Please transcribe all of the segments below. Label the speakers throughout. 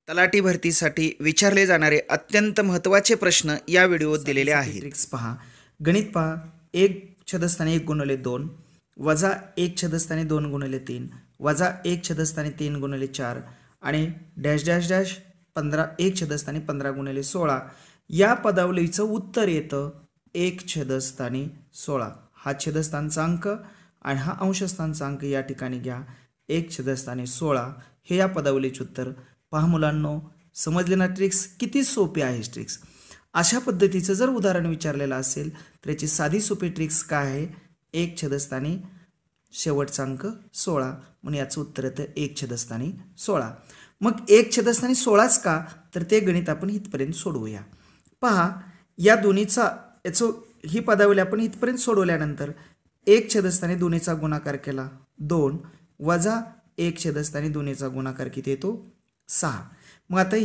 Speaker 1: तलाठी भरतीसाठी विचारले जाणारे अत्यंत महत्त्वाचे प्रश्न या व्हिडिओत दिलेले आहेत. ट्रिक्स पहा. गणित पहा. 1 छेदस्थानी 1 गुणिले 2 वजा 1 छेदस्थानी 2 गुणिले 3 वजा 1 छेदस्थानी 3 गुणिले 4 आणि डॅश डॅश डॅश 15 1 छेदस्थानी 15 गुणिले 16 या पदावलीचं उत्तर येतं 1 छेदस्थानी 16. हा छेदस्थानचा अंक आणि हा अंशस्थानचा अंक या ठिकाणी घ्या. 1 छेदस्थानी 16 हे या पदावलीचे उत्तर. पहा मुलांनो, समजले ना ट्रिक्स? किती सोपी आहे ट्रिक्स. अशा पद्धतीचं जर उदाहरण विचारलेलं असेल तर याची साधी सोपी ट्रिक्स काय आहे? 1 छेदस्थानी शेवटचा अंक 16 म्हणून याचं उत्तर येतं 1 छेदस्थानी 16. मग 1 छेदस्थानी 16च का? तर ते गणित आपण इथपर्यंत सोडवूया. पहा, या दोन्हीचा ही पदावली आपण इथपर्यंत सोडवल्यानंतर 1 छेदस्थानी 2चा गुणाकार केला 2 वजा 1 छेदस्थानी 2चा गुणाकार किती येतो? 6. मग आता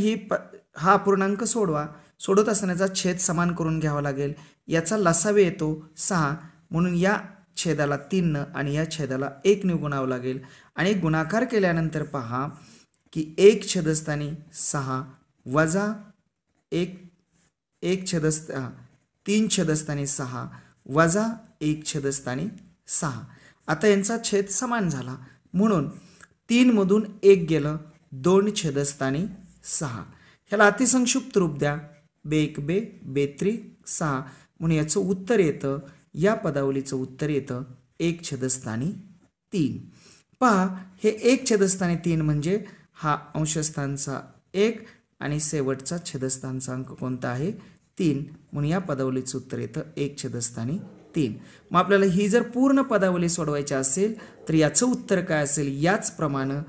Speaker 1: हा अपूर्णांक सोडवत असतानाचा छेद समान करून घ्यावा लागेल. याचा लसावे येतो 6 म्हणून या छेदाला 3 आणि या छेदाला 1 ने गुणावं लागेल आणि गुणाकार केल्यानंतर पहा की 1 छेदस्थानी 6 वजा 3 छेदस्थानी 6 वजा 1 छेदस्थानी 6. आता यांचा छेद समान झाला म्हणून 3 मधून 1 गेलं 2 छेदस्थानी 6. ह्याला अतिसंक्षिप्त रूप द्या. 1 बे 6 म्हणून याचं उत्तर येतं, या पदावलीचं उत्तर येतं 1 छेदस्थानी 3. पहा, हे 1 छेदस्थानी 3 म्हणजे हा अंशस्थानचा 1 आणि शेवटचा छेदस्थानचा अंक कोणता आहे? 3 म्हणून या पदावलीचं उत्तर येतं 1 छेदस्थानी 3. मग आपल्याला ही जर पूर्ण पदावली सोडवायची असेल तर याचं उत्तर काय असेल? याचप्रमाणे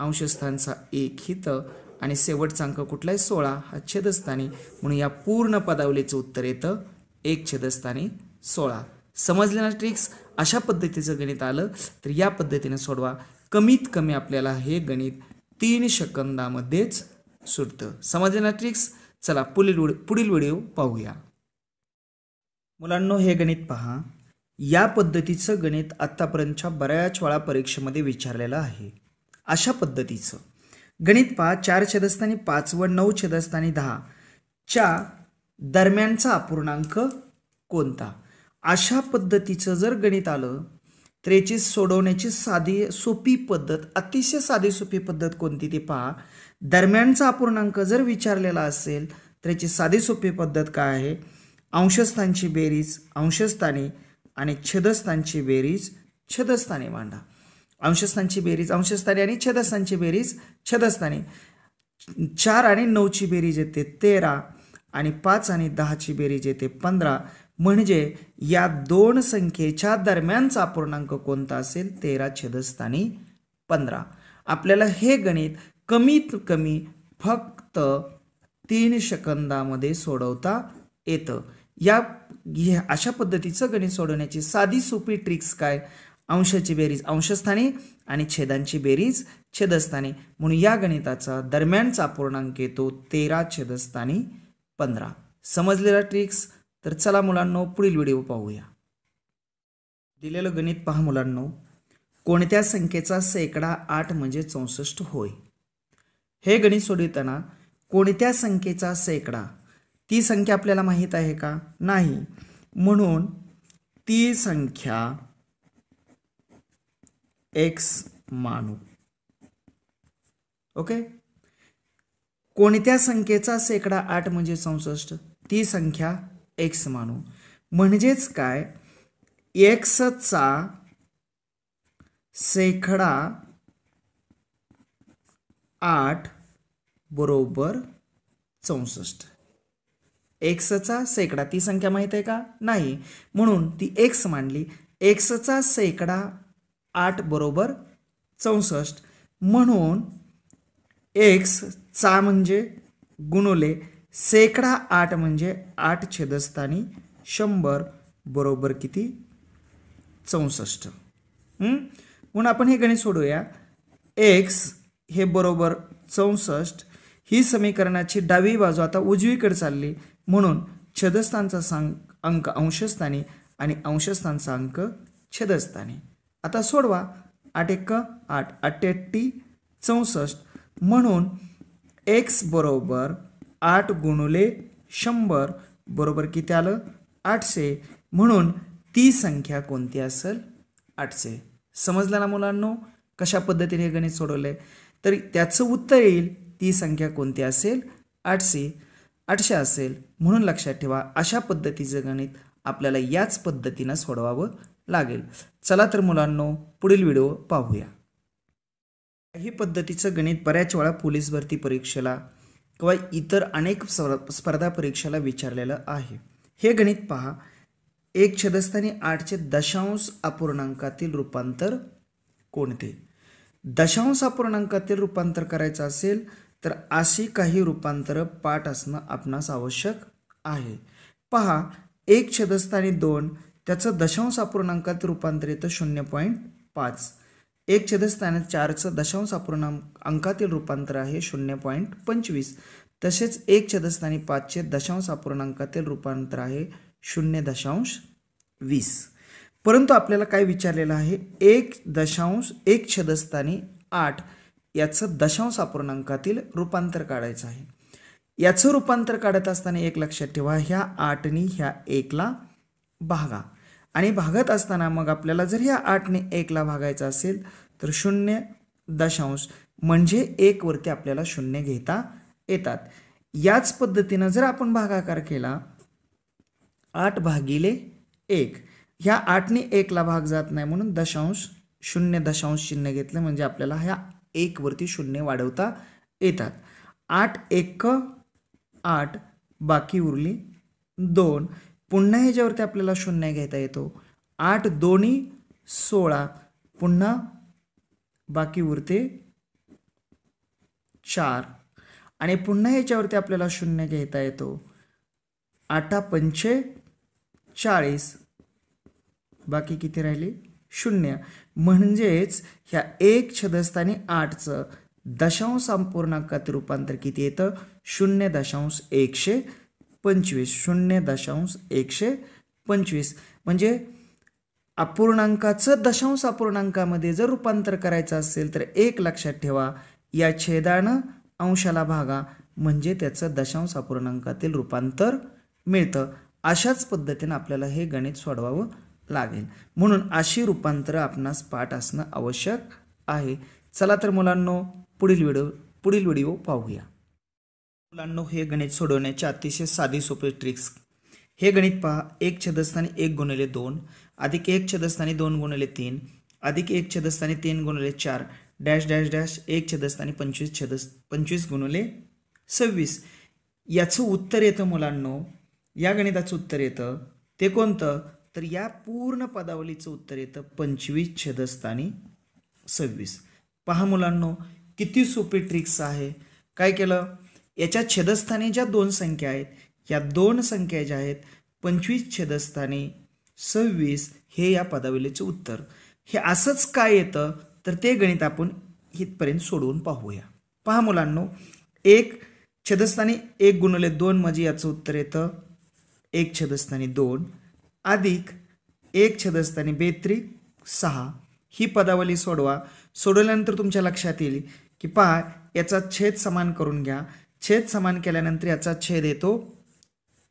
Speaker 1: अंशस्थानचा 1 हितं आणि शेवटचा अंक कुठला आहे? 16 हा छेदस्थानी म्हणून या पूर्ण पदावलीचं उत्तर येतं 1 छेदस्थानी 16. समजलं ना ट्रिक्स? अशा पद्धतीचं गणित आलं तर या पद्धतीने सोडवा. कमीत कमी आपल्याला हे गणित 3 सेकंदामध्येच सुटतं. समजलं ना ट्रिक्स? चला पुढील व्हिडिओ पाहूया. मुलांनो, हे गणित पहा. या पद्धतीचं गणित आतापर्यंतच्या बऱ्याच वेळा परीक्षेमध्ये विचारलेलं आहे. अशा पद्धतीचं गणित पहा. 4 छेदस्थानी 5 व 9 छेदस्थानी 10 च्या दरम्यानचा अपूर्णांक कोणता? अशा पद्धतीचं जर गणित आलं तर याची सोडवण्याची अतिशय साधी सोपी पद्धत कोणती ते पहा. दरम्यानचा अपूर्णांक जर विचारलेला असेल तर याची साधी सोपी पद्धत काय आहे? अंशस्थानची बेरीज अंशस्थानी आणि छेदस्थानची बेरीज छेदस्थानी मांडा. अंशस्थानची बेरीज अंशस्थानी आणि छेदस्थानची बेरीज छेदस्थानी. 4 आणि 9ची बेरीज येते 13 आणि 5 आणि 10ची बेरीज येते 15. म्हणजे या दोन संख्येच्या दरम्यानचा अपूर्णांक कोणता असेल? 13 छेदस्थानी 15. आपल्याला हे गणित कमीत कमी फक्त 3 सेकंदामध्ये सोडवता येतं. अशा पद्धतीचं गणित सोडवण्याची साधी सोपी ट्रिक्स काय? अंशाची बेरीज अंशस्थानी आणि छेदांची बेरीज छेदस्थानी म्हणून या गणिताचा दरम्यानचा अपूर्णांक येतो 13 छेदस्थानी 15. समजलेला ट्रिक्स? तर चला मुलांनो, पुढील व्हिडिओ पाहूया. दिलेलं गणित पहा मुलांनो. कोणत्या संख्येचा शेकडा 8 म्हणजे 64 होय? हे गणित सोडवताना कोणत्या संख्येचा शेकडा, ती संख्या आपल्याला माहीत आहे का? नाही. म्हणून ती संख्या x मानू. ओके. कोणत्या संख्येचा शेकडा 8 म्हणजे 64? ती संख्या x मानू. म्हणजेच काय? x चा शेकडा 8 बरोबर 64. x चा शेकडा, ती संख्या माहित आहे का? नाही. म्हणून ती x मानली. x चा शेकडा 8 बरोबर 64 म्हणून x चा म्हणजे गुणुले शेकडा 8 म्हणजे 8 छेदस्थानी 100 बरोबर किती? 64. म्हणून आपण हे गणित सोडूया. x हे बरोबर 64. ही समीकरणाची डावी बाजू आता उजवीकडे चालली म्हणून छेदस्थानचा अंक अंशस्थानी आणि अंशस्थानचा अंक छेदस्थानी. आता सोडवा. 8 × 8 = 64 म्हणून एक्स बरोबर 8 गुणुले 100 बरोबर किती आलं 800. म्हणून ती संख्या कोणती असेल 800. समजलं ना मुलांनो कशा पद्धतीने हे गणित सोडवलंय. तर त्याचं उत्तर येईल ती संख्या कोणती असेल 800 असेल. म्हणून लक्षात ठेवा अशा पद्धतीचं गणित आपल्याला याच पद्धतीनं सोडवावं लागेल. चला तर मुलांनो पुढील व्हिडिओ पाहूया. ही पद्धतीचं गणित बऱ्याच वेळा पोलीस भरती परीक्षेला किंवा इतर अनेक स्पर्धा परीक्षेला विचारलेलं आहे. हे गणित पहा. 1/8चे दशांश अपूर्णांकातील रूपांतर कोणते. दशांश अपूर्णांकातील रूपांतर करायचं असेल तर अशी काही रूपांतर पाठ असणं आपणास आवश्यक आहे. पहा 1/2 त्याचं दशांश अपूर्णांकात रूपांतर येतं 0.5. 1/4चं दशांश अपूर्णांकातील रूपांतर आहे 0.25. तसेच 1/5चे दशांश अपूर्णांकातील रूपांतर आहे 0.20. परंतु आपल्याला काय विचारलेलं आहे 1/8 याचं दशांश अपूर्णांकातील रूपांतर काढायचं आहे. याचं रूपांतर काढत असताना एक लक्षात ठेवा ह्या 8नी ह्या 1ला भागा आणि भागत असताना मग आपल्याला जर ह्या 8ने 1ला भागायचं असेल तर 0 म्हणजे 1 वरती आपल्याला 0 घेता येतात. याच पद्धतीनं जर आपण भागाकार केला 8/1 ह्या 8ने 1ला भाग जात नाही म्हणून 0 चिन्ह घेतलं म्हणजे आपल्याला ह्या 1 वरती 0 वाढवता येतात. 8 1 8 बाकी उरली 2. पुन्हा ह्याच्यावरती आपल्याला 0 घेता येतो. 8 2 16 पुन्हा बाकी उरते 4 आणि पुन्हा ह्याच्यावरती आपल्याला 0 घेता येतो. 8 5 40 बाकी किती राहिली 0. म्हणजेच ह्या 1/8चं दशांश अपूर्णांकात रूपांतर किती येतं 0.125. 0.125 म्हणजे अपूर्णांकाचं दशांश अपूर्णांकामध्ये जर रूपांतर करायचं असेल तर एक लक्षात ठेवा या छेदानं अंशाला भागा म्हणजे त्याचं दशांश अपूर्णांकातील रूपांतर मिळतं. अशाच पद्धतीने आपल्याला हे गणित सोडवावं लागेल. म्हणून अशी रूपांतरं आपणास पाठ असणं आवश्यक आहे. चला तर मुलांनो पुढील व्हिडिओ पाहूया. मुलांनो हे गणित सोडवण्याचे अतिशय साधी सोपे ट्रिक्स. हे गणित पहा 1/1 गुणिले 2 अधिक 1/2 गुणिले 3 अधिक 1/3 गुणिले 4 डॅश डॅश डॅश 1/25 गुणिले 26. याचं उत्तर येतं मुलांनो या गणिताचं उत्तर येतं ते कोणतं तर या पूर्ण पदावलीचं उत्तर येतं 25/26. पहा मुलांनो किती सोपी ट्रिक्स आहे. काय केलं याच्या छेदस्थानी ज्या दोन संख्या आहेत या दोन संख्या ज्या आहेत 25/26 हे या पदावलीचे उत्तर. हे असंच काय येतं तर ते गणित आपण इथपर्यंत सोडवून पाहूया. पहा मुलांनो 1/1 गुणिले 2 म्हणजे याचं उत्तर येतं 1/2 अधिक 1/32 6. ही पदावली सोडवा. सोडवल्यानंतर तुमच्या लक्षात येईल की पहा याचा छेद समान करून घ्या. छेद समान केल्यानंतर याचा छेद येतो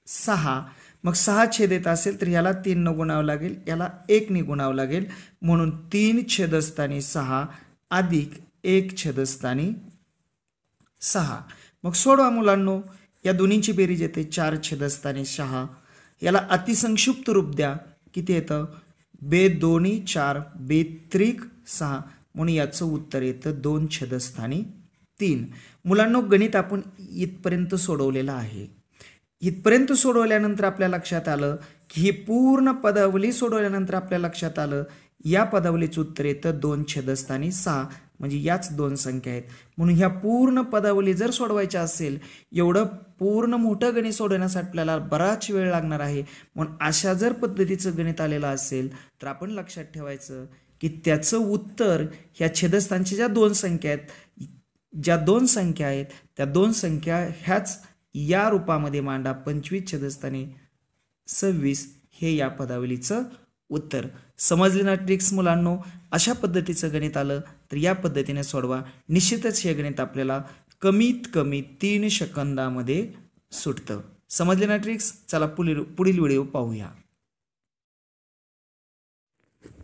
Speaker 1: 6. मग 6 छेद येत असेल तर याला 3 ने गुणावं लागेल याला 1 ने गुणावं लागेल म्हणून 3/6 अधिक 1/6. मग सोडवा मुलांनो या दोन्हीची बेरीज येते 4/6. याला अतिसंक्षिप्त रूप द्या किती येतं 2 4 3 6 म्हणून याचं उत्तर येतं 2/3. मुलांनो गणित आपण इथपर्यंत सोडवलेलं आहे. इथपर्यंत सोडवल्यानंतर आपल्या लक्षात आलं की ही पूर्ण पदावली सोडवल्यानंतर आपल्या लक्षात आलं या पदावलीचं उत्तर येतं 2/6 म्हणजे याच दोन संख्या आहेत. म्हणून ह्या पूर्ण पदावली जर सोडवायच्या असेल एवढं पूर्ण मोठं गणित सोडवण्यासाठी आपल्याला बराच वेळ लागणार आहे. म्हणून अशा जर पद्धतीचं गणित आलेलं असेल तर आपण लक्षात ठेवायचं की त्याचं उत्तर ह्या छेदस्थानच्या ज्या दोन संख्या आहेत त्या दोन संख्या ह्याच या रूपामध्ये मांडा 25/26 हे या पदावलीचं उत्तर. समजले ना ट्रिक्स मुलांनो. अशा पद्धतीचं गणित आलं तर या पद्धतीने सोडवा. निश्चितच हे गणित आपल्याला कमीत कमी 3 सेकंदामध्ये सुटतं. समजले ना ट्रिक्स? चला पुढील व्हिडिओ पाहूया.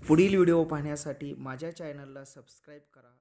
Speaker 1: पुढील व्हिडिओ पाहण्यासाठी माझ्या चॅनलला सबस्क्राईब करा.